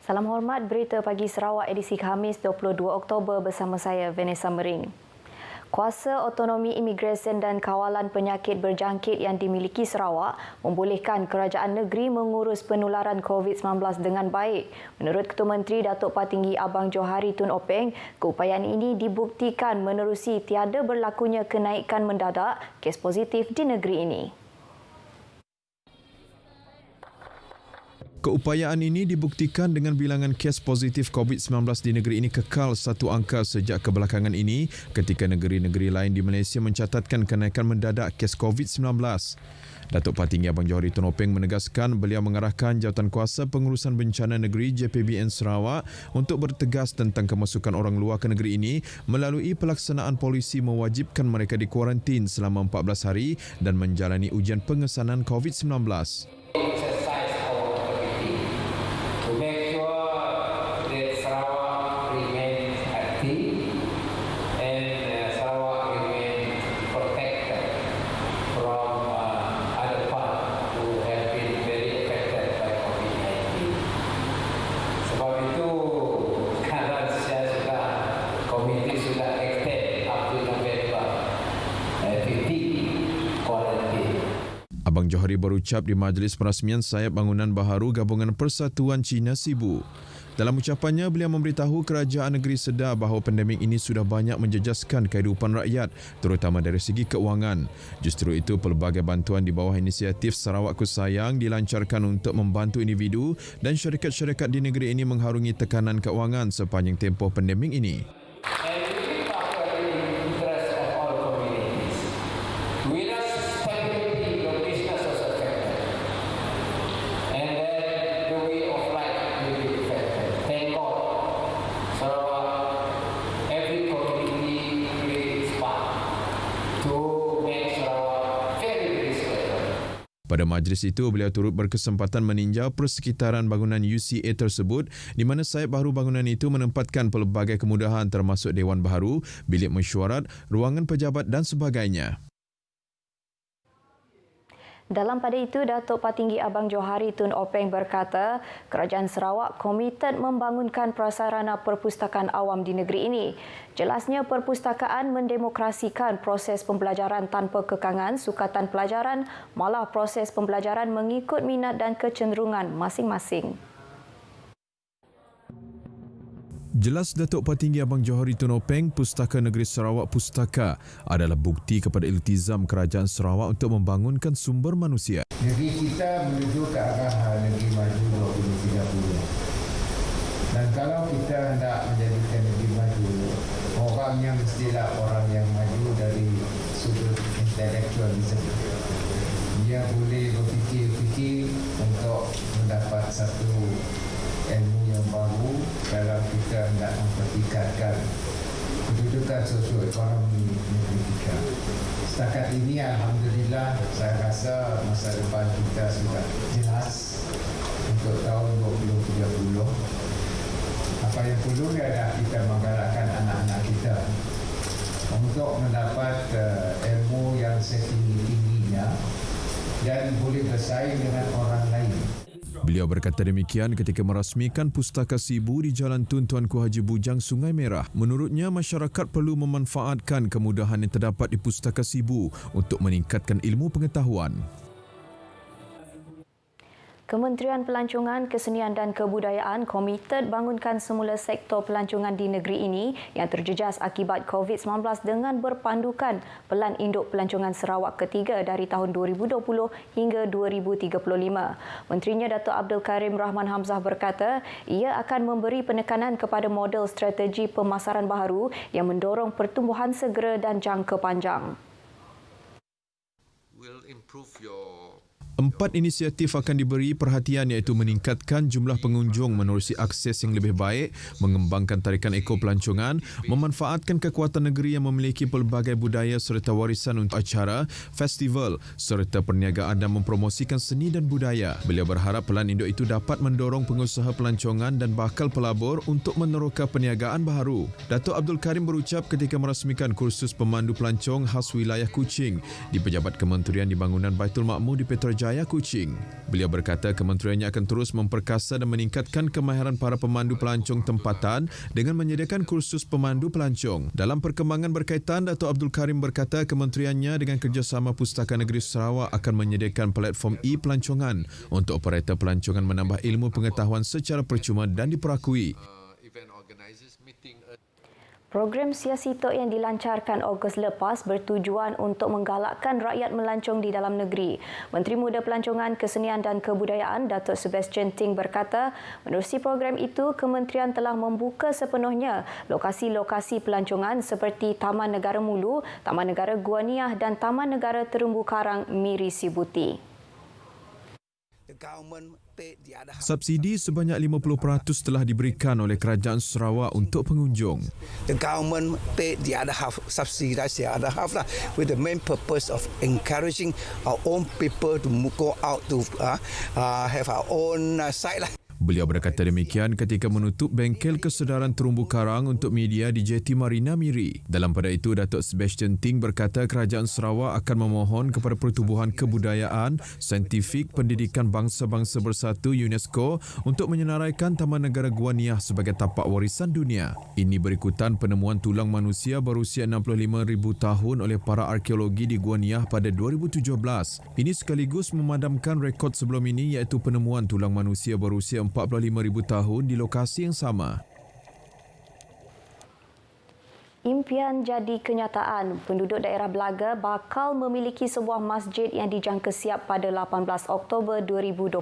Salam hormat, berita pagi Sarawak edisi Khamis 22 Oktober bersama saya Vanessa Mering. Kuasa otonomi imigresen dan kawalan penyakit berjangkit yang dimiliki Sarawak membolehkan kerajaan negeri mengurus penularan COVID-19 dengan baik. Menurut Ketua Menteri Datuk Patinggi Abang Johari Tun Openg, keupayaan ini dibuktikan menerusi tiada berlakunya kenaikan mendadak kes positif di negeri ini. Keupayaan ini dibuktikan dengan bilangan kes positif COVID-19 di negeri ini kekal satu angka sejak kebelakangan ini ketika negeri-negeri lain di Malaysia mencatatkan kenaikan mendadak kes COVID-19. Datuk Patinggi Abang Johari Tun Openg menegaskan beliau mengarahkan Jawatankuasa Pengurusan Bencana Negeri JPBN Sarawak untuk bertegas tentang kemasukan orang luar ke negeri ini melalui pelaksanaan polisi mewajibkan mereka dikuarantin selama 14 hari dan menjalani ujian pengesanan COVID-19. To make sure that Sarawak remains active and Sarawak remains protected from other parts who have been very affected by COVID-19. Sebab itu sekarang komiti sudah extend up to November 15 quarantine. Abang Johari berucap di Majlis Perasmian Sayap Bangunan Baharu Gabungan Persatuan Cina Sibu. Dalam ucapannya, beliau memberitahu kerajaan negeri sedar bahawa pandemik ini sudah banyak menjejaskan kehidupan rakyat, terutama dari segi keuangan. Justru itu, pelbagai bantuan di bawah inisiatif Sarawakku Sayang dilancarkan untuk membantu individu dan syarikat-syarikat di negeri ini mengharungi tekanan keuangan sepanjang tempoh pandemik ini. Pada majlis itu, beliau turut berkesempatan meninjau persekitaran bangunan UCA tersebut di mana sayap baharu bangunan itu menempatkan pelbagai kemudahan termasuk Dewan Baharu, bilik mesyuarat, ruangan pejabat dan sebagainya. Dalam pada itu, Datuk Patinggi Abang Johari Tun Openg berkata, Kerajaan Sarawak komited membangunkan prasarana perpustakaan awam di negeri ini. Jelasnya, perpustakaan mendemokrasikan proses pembelajaran tanpa kekangan sukatan pelajaran, malah proses pembelajaran mengikut minat dan kecenderungan masing-masing. Jelas Datuk Patinggi Abang Johari Tun Openg, Pustaka Negeri Sarawak Pustaka adalah bukti kepada iltizam Kerajaan Sarawak untuk membangunkan sumber manusia. Negeri kita menuju ke arah negeri maju 2030. Dan kalau kita hendak menjadikan negeri maju, orangnya mestilah orang yang maju dari sudut intelektualisme. Dia boleh berfikir-fikir untuk mendapat satu ilmu yang baru kalau kita hendak mempertingkatkan kedudukan sosioekonomi negeri kita. Setakat ini, Alhamdulillah, saya rasa masa depan kita sudah jelas untuk tahun 2030. Apa yang perlu adalah kita menggalakkan anak-anak kita untuk mendapat ilmu yang setinggi-tingginya dan boleh bersaing dengan orang lain. Beliau berkata demikian ketika merasmikan Pustaka Sibu di Jalan Tun Tuanku Haji Bujang, Sungai Merah. Menurutnya, masyarakat perlu memanfaatkan kemudahan yang terdapat di Pustaka Sibu untuk meningkatkan ilmu pengetahuan. Kementerian Pelancongan, Kesenian dan Kebudayaan komited bangunkan semula sektor pelancongan di negeri ini yang terjejas akibat COVID-19 dengan berpandukan Pelan Induk Pelancongan Sarawak ketiga dari tahun 2020 hingga 2035. Menterinya Datuk Abdul Karim Rahman Hamzah berkata, ia akan memberi penekanan kepada model strategi pemasaran baharu yang mendorong pertumbuhan segera dan jangka panjang. Empat inisiatif akan diberi perhatian iaitu meningkatkan jumlah pengunjung menerusi akses yang lebih baik, mengembangkan tarikan ekopelancongan, memanfaatkan kekuatan negeri yang memiliki pelbagai budaya serta warisan untuk acara, festival serta perniagaan dan mempromosikan seni dan budaya. Beliau berharap pelan induk itu dapat mendorong pengusaha pelancongan dan bakal pelabur untuk meneroka perniagaan baharu. Datuk Abdul Karim berucap ketika merasmikan kursus pemandu pelancong khas wilayah Kuching di Pejabat Kementerian di Bangunan Baitul Makmur di Petrajaya Jaya Kuching. Beliau berkata kementeriannya akan terus memperkasa dan meningkatkan kemahiran para pemandu pelancong tempatan dengan menyediakan kursus pemandu pelancong. Dalam perkembangan berkaitan, Dato' Abdul Karim berkata kementeriannya dengan kerjasama Pustaka Negeri Sarawak akan menyediakan platform e-pelancongan untuk operator pelancongan menambah ilmu pengetahuan secara percuma dan diperakui. Program Siasi Tok yang dilancarkan Ogos lepas bertujuan untuk menggalakkan rakyat melancong di dalam negeri. Menteri Muda Pelancongan, Kesenian dan Kebudayaan Datuk Sebastian Ting berkata, menerusi program itu, kementerian telah membuka sepenuhnya lokasi-lokasi pelancongan seperti Taman Negara Mulu, Taman Negara Gua Niah dan Taman Negara Terumbu Karang Miri Sibuti. Subsidi sebanyak 50% telah diberikan oleh Kerajaan Sarawak untuk pengunjung. The government take the other half, subsidize the other half lah, with the main purpose of encouraging our own people to go out to have our own site lah. Beliau berkata demikian ketika menutup bengkel kesedaran terumbu karang untuk media di Jeti Marina Miri. Dalam pada itu, Datuk Sebastian Ting berkata Kerajaan Sarawak akan memohon kepada Pertubuhan Kebudayaan, Saintifik Pendidikan Bangsa-Bangsa Bersatu UNESCO untuk menyenaraikan Taman Negara Gua Niah sebagai tapak warisan dunia. Ini berikutan penemuan tulang manusia berusia 65,000 tahun oleh para arkeologi di Gua Niah pada 2017. Ini sekaligus memadamkan rekod sebelum ini iaitu penemuan tulang manusia berusia 45,000 tahun di lokasi yang sama. Impian jadi kenyataan. Penduduk daerah Belaga bakal memiliki sebuah masjid yang dijangka siap pada 18 Oktober 2022.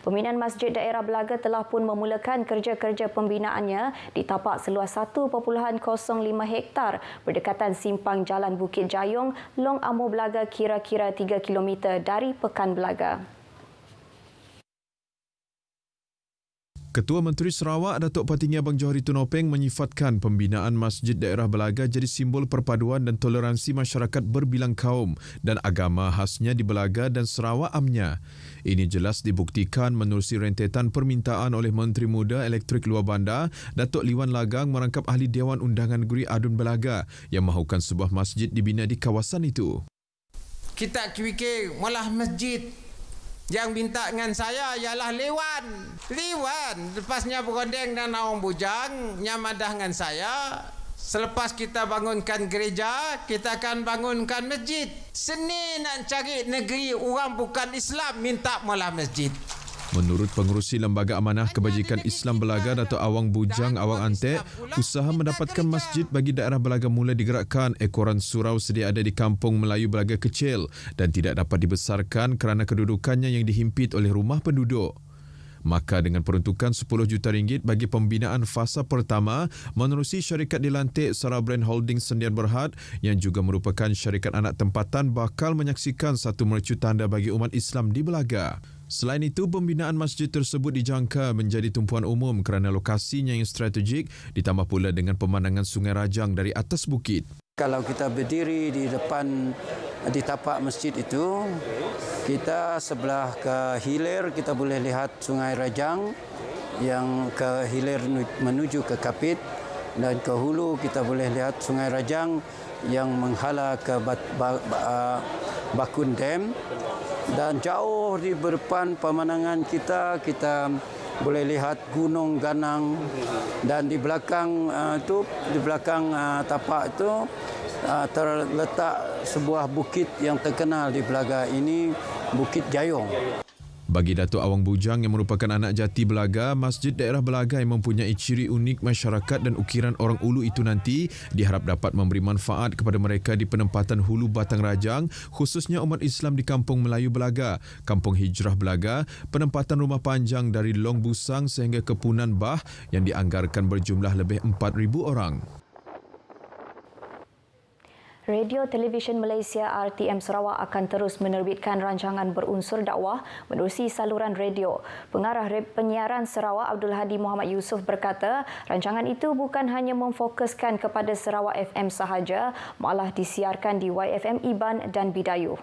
Pembinaan Masjid Daerah Belaga telah pun memulakan kerja-kerja pembinaannya di tapak seluas 1.05 hektar berdekatan simpang Jalan Bukit Jayong, Long Amor Belaga kira-kira 3 km dari Pekan Belaga. Ketua Menteri Sarawak Datuk Patinggi Abang Johari Tunopeng menyifatkan pembinaan Masjid Daerah Belaga jadi simbol perpaduan dan toleransi masyarakat berbilang kaum dan agama khasnya di Belaga dan Sarawak amnya. Ini jelas dibuktikan menerusi rentetan permintaan oleh Menteri Muda Elektrik Luar Bandar Datuk Liwan Lagang merangkap Ahli Dewan Undangan Negeri Adun Belaga yang mahukan sebuah masjid dibina di kawasan itu. Kita fikir malah masjid. Yang minta dengan saya ialah Liwan. Lepasnya bergandeng dan orang bujang, nyamadah dengan saya. Selepas kita bangunkan gereja, kita akan bangunkan masjid. Seni nak cari negeri orang bukan Islam, minta malah masjid. Menurut Pengerusi Lembaga Amanah Kebajikan Islam Belaga Datuk Awang Bujang Awang Antek, usaha mendapatkan masjid bagi daerah Belaga mula digerakkan ekoran surau sedia ada di Kampung Melayu Belaga Kecil dan tidak dapat dibesarkan kerana kedudukannya yang dihimpit oleh rumah penduduk. Maka dengan peruntukan RM10 juta bagi pembinaan fasa pertama menerusi syarikat dilantik Sarah Brand Holding Sendian Berhad yang juga merupakan syarikat anak tempatan bakal menyaksikan satu mercu tanda bagi umat Islam di Belaga. Selain itu, pembinaan masjid tersebut dijangka menjadi tumpuan umum kerana lokasinya yang strategik ditambah pula dengan pemandangan Sungai Rajang dari atas bukit. Kalau kita berdiri di depan di tapak masjid itu, kita sebelah ke hilir kita boleh lihat Sungai Rajang yang ke hilir menuju ke Kapit dan ke hulu kita boleh lihat Sungai Rajang yang menghala ke Bakun Dam. Dan jauh di depan pemandangan kita boleh lihat Gunung Ganang dan di belakang tapak itu terletak sebuah bukit yang terkenal di Belaga ini, Bukit Jayong. Bagi Datuk Awang Bujang yang merupakan anak jati Belaga, Masjid Daerah Belaga yang mempunyai ciri unik masyarakat dan ukiran orang Ulu itu nanti diharap dapat memberi manfaat kepada mereka di penempatan Hulu Batang Rajang, khususnya umat Islam di Kampung Melayu Belaga, Kampung Hijrah Belaga, penempatan rumah panjang dari Long Busang sehingga ke Punan Bah yang dianggarkan berjumlah lebih 4,000 orang. Radio Televisyen Malaysia RTM Sarawak akan terus menerbitkan rancangan berunsur dakwah menerusi saluran radio. Pengarah penyiaran Sarawak Abdul Hadi Muhammad Yusof berkata, rancangan itu bukan hanya memfokuskan kepada Sarawak FM sahaja, malah disiarkan di YFM Iban dan Bidayuh.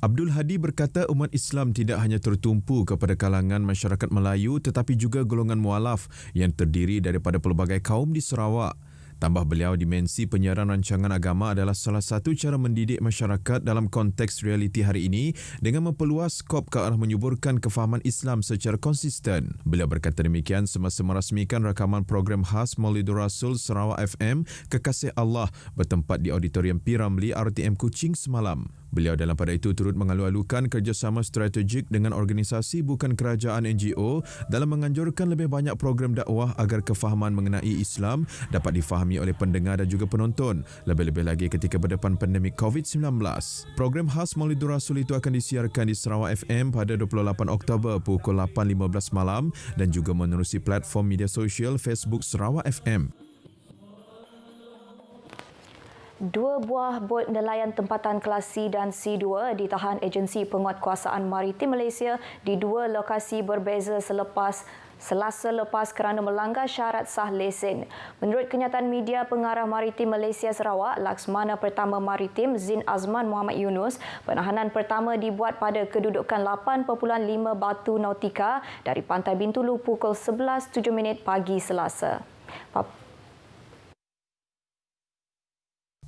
Abdul Hadi berkata umat Islam tidak hanya tertumpu kepada kalangan masyarakat Melayu tetapi juga golongan mualaf yang terdiri daripada pelbagai kaum di Sarawak. Tambah beliau, dimensi penyiaran rancangan agama adalah salah satu cara mendidik masyarakat dalam konteks realiti hari ini dengan memperluas skop ke arah menyuburkan kefahaman Islam secara konsisten. Beliau berkata demikian semasa merasmikan rakaman program khas Maulidur Rasul Sarawak FM Kekasih Allah bertempat di Auditorium P. Ramlee RTM Kuching semalam. Beliau dalam pada itu turut mengalu-alukan kerjasama strategik dengan organisasi bukan kerajaan NGO dalam menganjurkan lebih banyak program dakwah agar kefahaman mengenai Islam dapat difahami oleh pendengar dan juga penonton, lebih-lebih lagi ketika berdepan pandemik COVID-19. Program khas Maulidur Rasul itu akan disiarkan di Sarawak FM pada 28 Oktober pukul 8.15 malam dan juga menerusi platform media sosial Facebook Sarawak FM. 2 buah bot nelayan tempatan kelas C dan C2 ditahan Agensi Penguatkuasaan Maritim Malaysia di 2 lokasi berbeza Selasa lepas kerana melanggar syarat sah lesen. Menurut kenyataan media pengarah Maritim Malaysia Sarawak, Laksmana Pertama Maritim Zin Azman Muhammad Yunus, penahanan pertama dibuat pada kedudukan 8.5 batu nautika dari Pantai Bintulu pukul 11.07 pagi Selasa.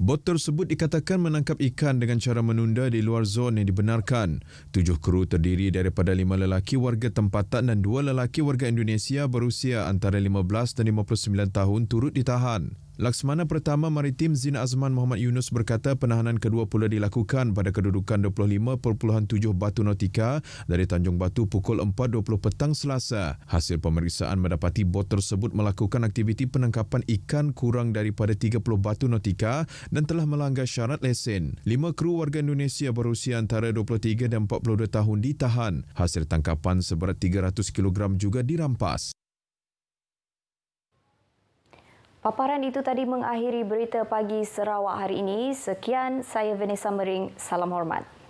Bot tersebut dikatakan menangkap ikan dengan cara menunda di luar zon yang dibenarkan. 7 kru terdiri daripada 5 lelaki warga tempatan dan 2 lelaki warga Indonesia berusia antara 15 dan 59 tahun turut ditahan. Laksmana Pertama Maritim Zin Azman Muhammad Yunus berkata penahanan kedua pula dilakukan pada kedudukan 25.7 batu nautika dari Tanjung Batu pukul 4.20 petang Selasa. Hasil pemeriksaan mendapati bot tersebut melakukan aktiviti penangkapan ikan kurang daripada 30 batu nautika dan telah melanggar syarat lesen. 5 kru warga Indonesia berusia antara 23 dan 42 tahun ditahan. Hasil tangkapan seberat 300 kg juga dirampas. Paparan itu tadi mengakhiri berita pagi Sarawak hari ini. Sekian, saya Vanessa Mering. Salam hormat.